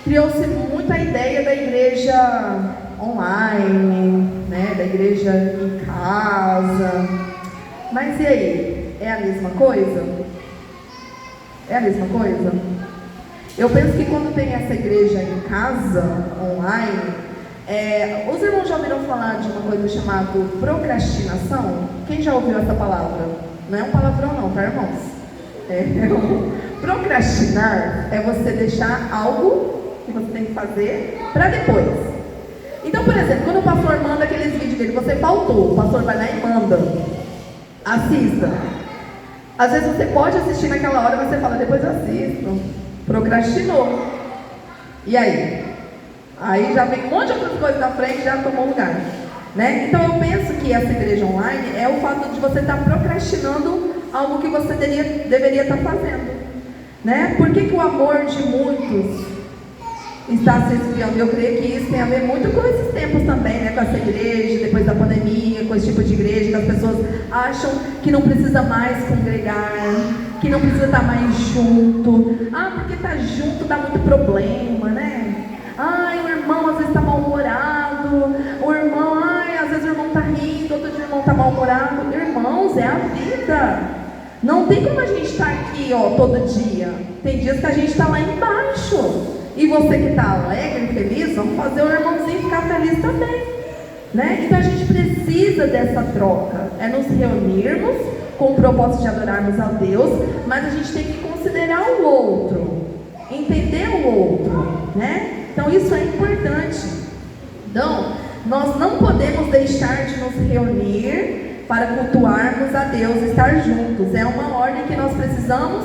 criou-se muito a ideia da igreja online, né? Da igreja em casa. Mas e aí? É a mesma coisa? É a mesma coisa? Eu penso que quando tem essa igreja em casa, online, os irmãos já ouviram falar de uma coisa chamada procrastinação? Quem já ouviu essa palavra? Não é um palavrão não, tá, irmãos? Procrastinar é você deixar algo que você tem que fazer para depois. Então, por exemplo, quando o pastor manda aqueles vídeos dele, você faltou, o pastor vai lá e manda. Assista. Às vezes você pode assistir naquela hora, mas você fala, depois eu assisto. Procrastinou. E aí? Aí já vem um monte de outras coisas na frente e já tomou lugar, né? Então eu penso que essa igreja online é o fato de você estar procrastinando algo que você deveria estar fazendo, né? Por que o amor de muitos está se esfriando? Eu creio que isso tem a ver muito com esses tempos também, né? Com essa igreja, depois da pandemia, com esse tipo de igreja, que as pessoas acham que não precisa mais congregar, que não precisa estar mais junto. Ah, porque estar junto dá muito problema, né? Ai, o irmão às vezes está mal-humorado. O irmão, às vezes o irmão está rindo, outro dia o irmão está mal-humorado. Irmãos, é a vida. Não tem como a gente estar aqui, todo dia. Tem dias que a gente está lá embaixo. E você que está alegre e feliz, vamos fazer o irmãozinho ficar feliz também, né? Então a gente precisa dessa troca. É nos reunirmos com o propósito de adorarmos a Deus, mas a gente tem que considerar o outro. entender o outro, né? Então isso é importante. Então, nós não podemos deixar de nos reunir para cultuarmos a Deus, estar juntos. É uma ordem que nós precisamos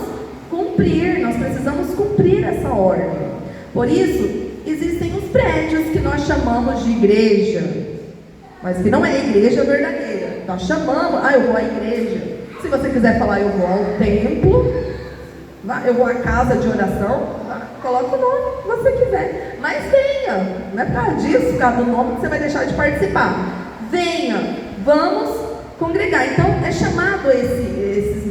cumprir essa ordem. Por isso, existem os prédios que nós chamamos de igreja, mas que não é igreja verdadeira. Nós chamamos, eu vou à igreja. Se você quiser falar, eu vou ao templo, eu vou à casa de oração, coloca o nome que você quiser, mas venha, não é por causa disso, por causa do nome, que você vai deixar de participar. Venha, vamos congregar. Então é chamado esses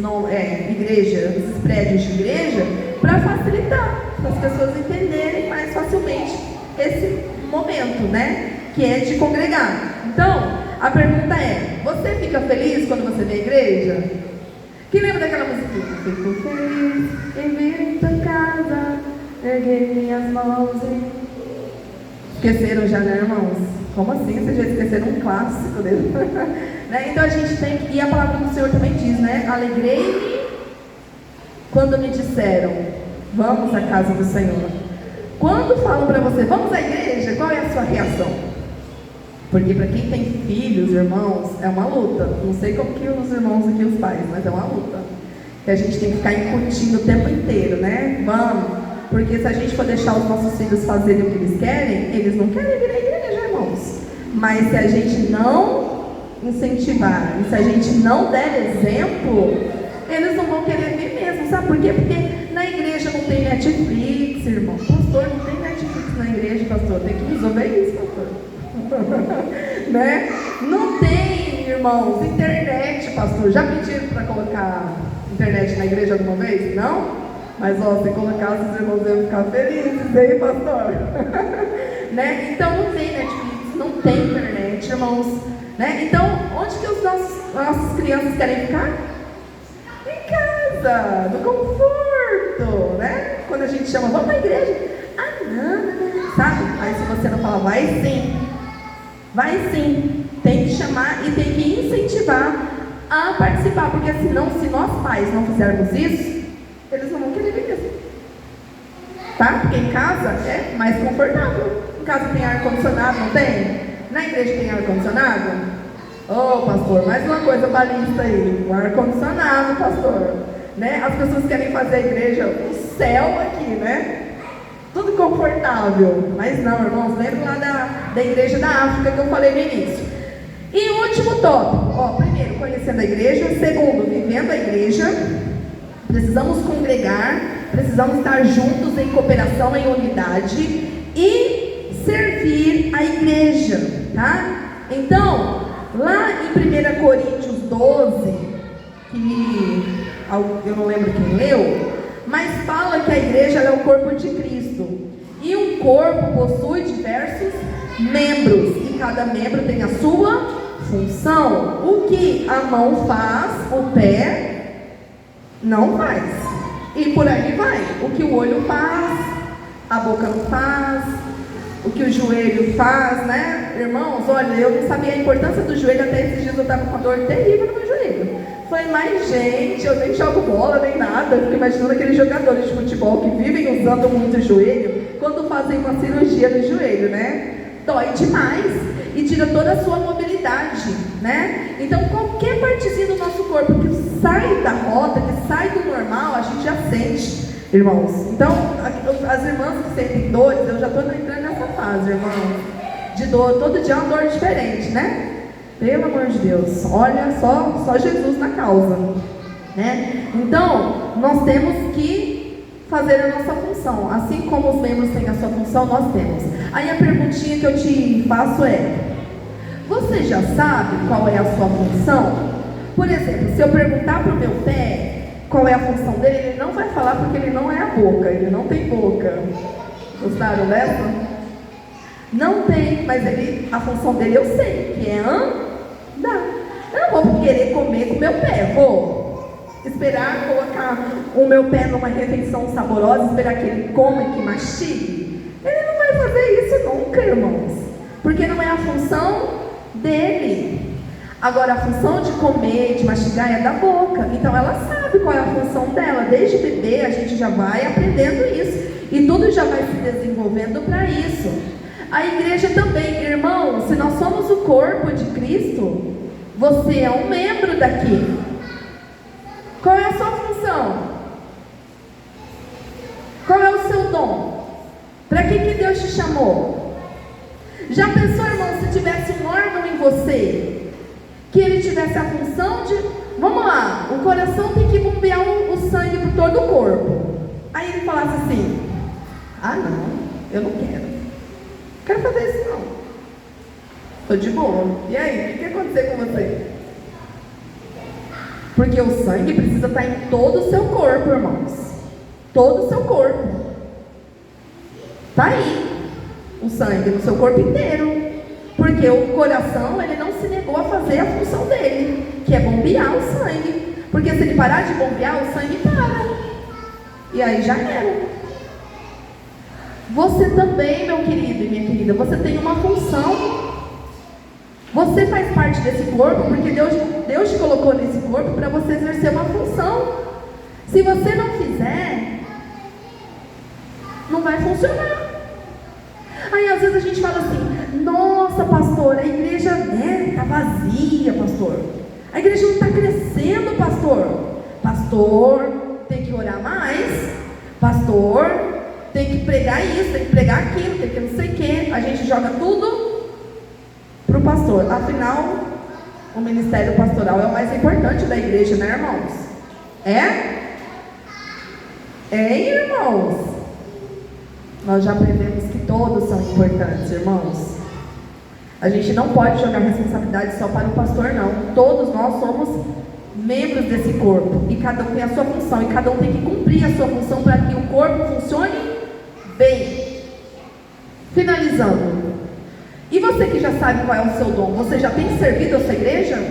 prédios de igreja para facilitar, para as pessoas entenderem mais facilmente esse momento, né, que é de congregar. Então a pergunta é: você fica feliz quando você vê a igreja? Quem lembra daquela musiquinha? Fico feliz em vir em tua casa, erguei minhas mãos e... Esqueceram já, né, irmãos? Como assim? Vocês já esqueceram um clássico dele? Né? Então a gente tem que... E a palavra do Senhor também diz, né? Alegrei-me quando me disseram, vamos à casa do Senhor. Quando falam para você, vamos à igreja, qual é a sua reação? Porque para quem tem filhos, irmãos, é uma luta. Não sei como que os irmãos aqui, os pais, mas é uma luta. Que a gente tem que ficar incutindo o tempo inteiro, né? Vamos. Porque se a gente for deixar os nossos filhos fazerem o que eles querem, eles não querem vir à igreja, irmãos. Mas se a gente não incentivar, e se a gente não der exemplo, eles não vão querer vir mesmo. Sabe por quê? Porque na igreja não tem Netflix, irmão. Pastor, não tem Netflix na igreja, pastor. Tem que resolver isso, pastor. Né? Não tem, irmãos, internet, pastor. Já pediram para colocar internet na igreja alguma vez? Não? Mas se colocasse, os irmãos iam ficar felizes, hein, pastor? Né? Então não tem Netflix, não tem internet, irmãos. Né? Então, onde que os nossas crianças querem ficar? Em casa, no conforto, né? Quando a gente chama, vamos para a igreja. Não, sabe? Aí se você não fala, vai sim. Vai sim, tem que chamar e tem que incentivar a participar, porque senão, se nós pais não fizermos isso, eles não vão querer vir mesmo. Tá? Porque em casa é mais confortável. Em casa tem ar-condicionado, não tem? Na igreja tem ar-condicionado? Pastor, mais uma coisa para a lista aí. O ar-condicionado, pastor. Né? As pessoas querem fazer a igreja o céu aqui, né? Tudo confortável, mas não, irmãos, lembra lá da igreja da África que eu falei no início. E o último tópico, primeiro, conhecendo a igreja. Segundo, vivendo a igreja. Precisamos congregar, precisamos estar juntos em cooperação, em unidade e servir a igreja, tá? Então, lá em 1 Coríntios 12, que eu não lembro quem leu, mas fala que a igreja é o corpo de Cristo. E um corpo possui diversos membros. E cada membro tem a sua função. O que a mão faz, o pé não faz. E por aí vai. O que o olho faz, a boca não faz. O que o joelho faz, né? Irmãos, olha, eu não sabia a importância do joelho. Até esses dias eu estava com uma dor terrível no meu joelho. Falei, mas gente, eu nem jogo bola, nem nada. Eu fico imaginando aqueles jogadores de futebol que vivem usando muito o joelho, quando fazem uma cirurgia no joelho, né? Dói demais e tira toda a sua mobilidade, né? Então, qualquer partezinha do nosso corpo que sai da rota, que sai do normal, a gente já sente, irmãos. Então, as irmãs que sentem dores, eu já estou entrando nessa fase, irmãos, de dor. Todo dia é uma dor diferente, né? Pelo amor de Deus, olha só Jesus na causa, né? Então, nós temos que fazer a nossa função, assim como os membros têm a sua função, nós temos. Aí a perguntinha que eu te faço é: você já sabe qual é a sua função? Por exemplo, se eu perguntar para o meu pé qual é a função dele, ele não vai falar porque ele não é a boca, ele não tem boca. Gostaram dessa? Não tem, mas a função dele eu sei, que é andar. Eu não vou querer comer com o meu pé, vou esperar colocar o meu pé numa refeição saborosa, esperar que ele coma e que mastigue. Ele não vai fazer isso nunca, irmãos, porque não é a função dele. Agora, a função de comer, de mastigar é da boca. Então, ela sabe qual é a função dela. Desde bebê, a gente já vai aprendendo isso. E tudo já vai se desenvolvendo para isso. A igreja também, irmão, se nós somos o corpo de Cristo, você é um membro daqui. Qual é a sua função? Qual é o seu dom? Para que Deus te chamou? Já pensou, irmão, se tivesse um órgão em você, que ele tivesse a função de, vamos lá, o coração tem que bombear o sangue por todo o corpo. Aí ele falasse assim, ah não, eu não quero fazer isso não, estou de boa. E aí, o que acontecer com você? Porque o sangue precisa estar em todo o seu corpo, irmãos. Todo o seu corpo. Está aí o sangue no seu corpo inteiro. Porque o coração, ele não se negou a fazer a função dele, que é bombear o sangue. Porque se ele parar de bombear, o sangue para. E aí já era. Você também, meu querido e minha querida, você tem uma função. Você faz parte desse corpo, porque Deus te colocou nesse corpo para você exercer uma função. Se você não fizer, não vai funcionar. Aí às vezes a gente fala assim, nossa pastor, a igreja está vazia, pastor. A igreja não está crescendo, pastor. Pastor, tem que orar mais. Pastor, tem que pregar isso, tem que pregar aquilo, tem que não sei o quê. A gente joga tudo para o pastor. Afinal, o ministério pastoral é o mais importante da igreja, né, irmãos? Irmãos? Nós já aprendemos que todos são importantes, irmãos. A gente não pode jogar responsabilidade só para o pastor, não. Todos nós somos membros desse corpo. E cada um tem a sua função. E cada um tem que cumprir a sua função para que o corpo funcione bem. Finalizando. E você que já sabe qual é o seu dom, você já tem servido a sua igreja?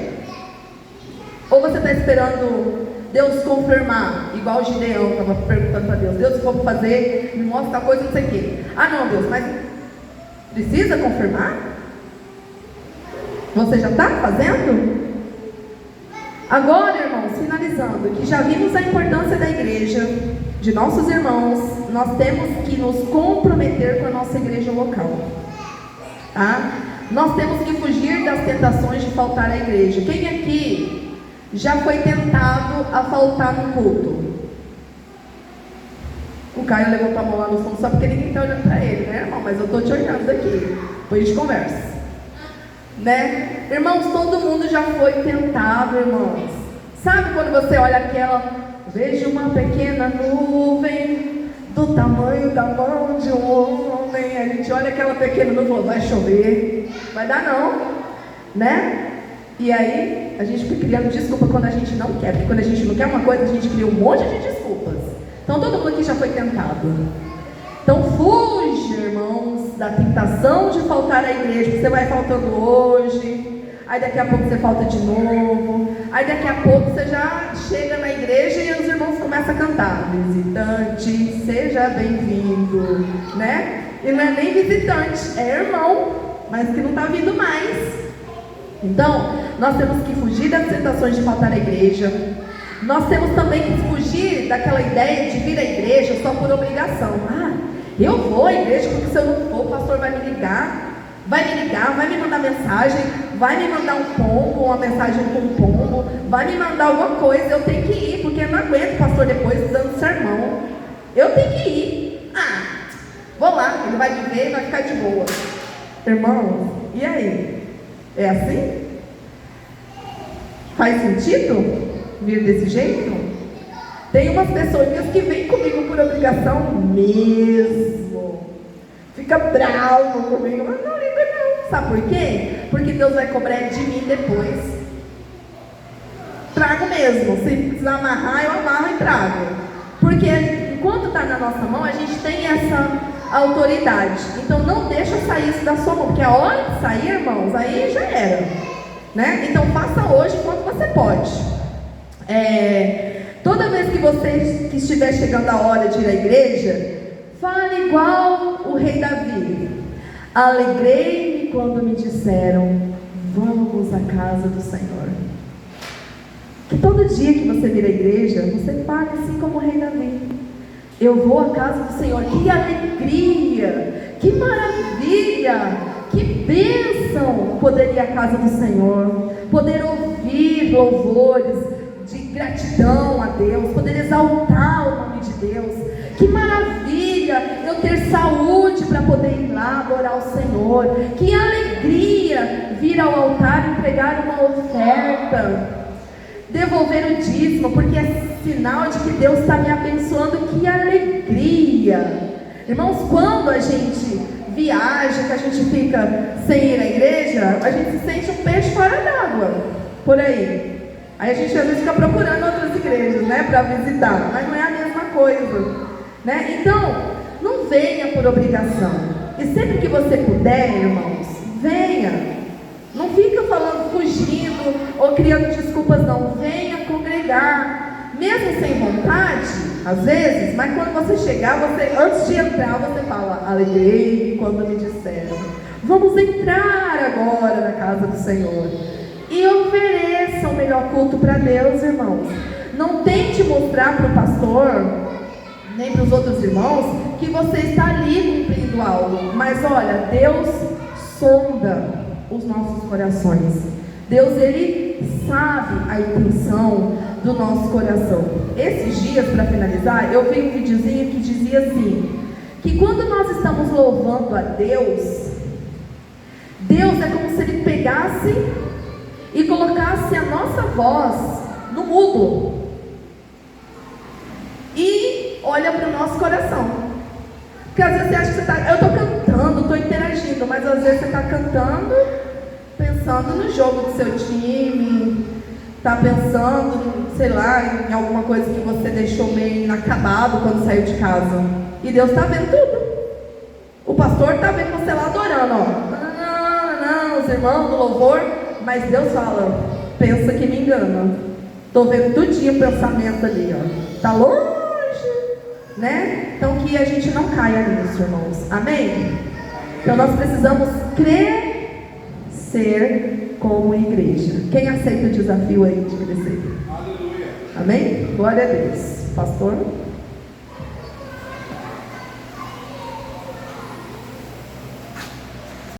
Ou você está esperando Deus confirmar, igual o Gideão estava perguntando para Deus, Deus, como fazer, me mostra tal coisa, não sei o quê. Ah não, Deus, mas precisa confirmar? Você já está fazendo? Agora, irmãos, finalizando, que já vimos a importância da igreja, de nossos irmãos, nós temos que nos comprometer com a nossa igreja local. Tá? Nós temos que fugir das tentações de faltar à igreja. Quem aqui já foi tentado a faltar no culto? O Caio levantou a mão lá no fundo só porque ninguém está olhando para ele, né, irmão? Mas eu estou te olhando daqui. Depois a gente conversa. Né? Irmãos, todo mundo já foi tentado, irmãos. Sabe quando você olha aquela, vejo uma pequena nuvem do tamanho da mão de um homem. A gente olha aquela pequena nuvem e fala, vai chover, vai dar não, né? E aí, a gente fica criando desculpa quando a gente não quer. Porque quando a gente não quer uma coisa, a gente cria um monte de desculpas. Então todo mundo aqui já foi tentado. Então fuja, irmãos, da tentação de faltar à igreja. Você vai faltando hoje, aí daqui a pouco você falta de novo, aí daqui a pouco você já chega na igreja e os irmãos começam a cantar, visitante, seja bem-vindo, né? E não é nem visitante, é irmão, mas que não está vindo mais. Então, nós temos que fugir das tentações de faltar à igreja. Nós temos também que fugir daquela ideia de vir à igreja só por obrigação. Ah, eu vou à igreja porque se eu não for, o pastor vai me ligar, vai me mandar mensagem, vai me mandar um pombo, uma mensagem com um pombo, vai me mandar alguma coisa, eu tenho que ir, porque eu não aguento o pastor depois dando sermão. Eu tenho que ir. Ah, vou lá, ele vai me ver e vai ficar de boa. Irmãos, e aí? É assim? Faz sentido vir desse jeito? Tem umas pessoas que vêm comigo por obrigação mesmo. Fica bravo comigo, mas não liga não. Sabe por quê? Porque Deus vai cobrar de mim depois. Trago mesmo. Se precisar amarrar, eu amarro e trago. Porque enquanto está na nossa mão, a gente tem essa autoridade. Então não deixa sair isso da sua mão, porque a hora de sair, irmãos, aí já era, né? Então faça hoje enquanto você pode. Toda vez que você que estiver chegando a hora de ir à igreja, fale igual o rei Davi. Alegrei-me quando me disseram, Vamos à casa do Senhor. Que todo dia que você vir à igreja, você fale assim como o rei Davi: eu vou à casa do Senhor. Que alegria, que maravilha, que bênção poder ir à casa do Senhor, poder ouvir louvores de gratidão a Deus, poder exaltar o nome de Deus. Que maravilha eu ter saúde para poder ir lá adorar o Senhor. Que alegria vir ao altar e entregar uma oferta, devolver o dízimo, porque é sinal de que Deus está me abençoando. Que alegria! Irmãos, quando a gente viaja, que a gente fica sem ir à igreja, a gente se sente um peixe fora d'água, por aí. Aí a gente às vezes fica procurando outras igrejas, né, para visitar, mas não é a mesma coisa, né? Então, não venha por obrigação. E sempre que você puder, irmãos, venha. Não fica falando, fugindo ou criando desculpas, não. Venha congregar, mesmo sem vontade, às vezes, mas quando você chegar, antes de entrar, você fala: alegrei quando me disseram, vamos entrar agora na casa do Senhor. E ofereça o melhor culto para Deus, irmãos. Não tente mostrar para o pastor, nem para os outros irmãos, que você está ali cumprindo algo. Mas olha, Deus sonda os nossos corações. Deus, Ele sabe a intenção do nosso coração. Esses dias, para finalizar, eu vi um videozinho que dizia assim, que quando nós estamos louvando a Deus, Deus é como se Ele pegasse e colocasse a nossa voz no mudo e olha para o nosso coração. Porque às vezes você acha que você eu estou cantando, estou interagindo, mas às vezes você está cantando pensando no jogo do seu time, está pensando, sei lá, em alguma coisa que você deixou meio inacabado quando saiu de casa. E Deus está vendo tudo. O pastor está vendo você lá adorando, ó. Os irmãos do louvor, mas Deus fala: pensa que me engana. Estou vendo tudinho o pensamento ali, ó. Está longe, né? Então que a gente não caia nisso, irmãos. Amém? Então nós precisamos crescer como igreja. Quem aceita o desafio aí de crescer?
Aleluia.
Amém? Glória a Deus. Pastor?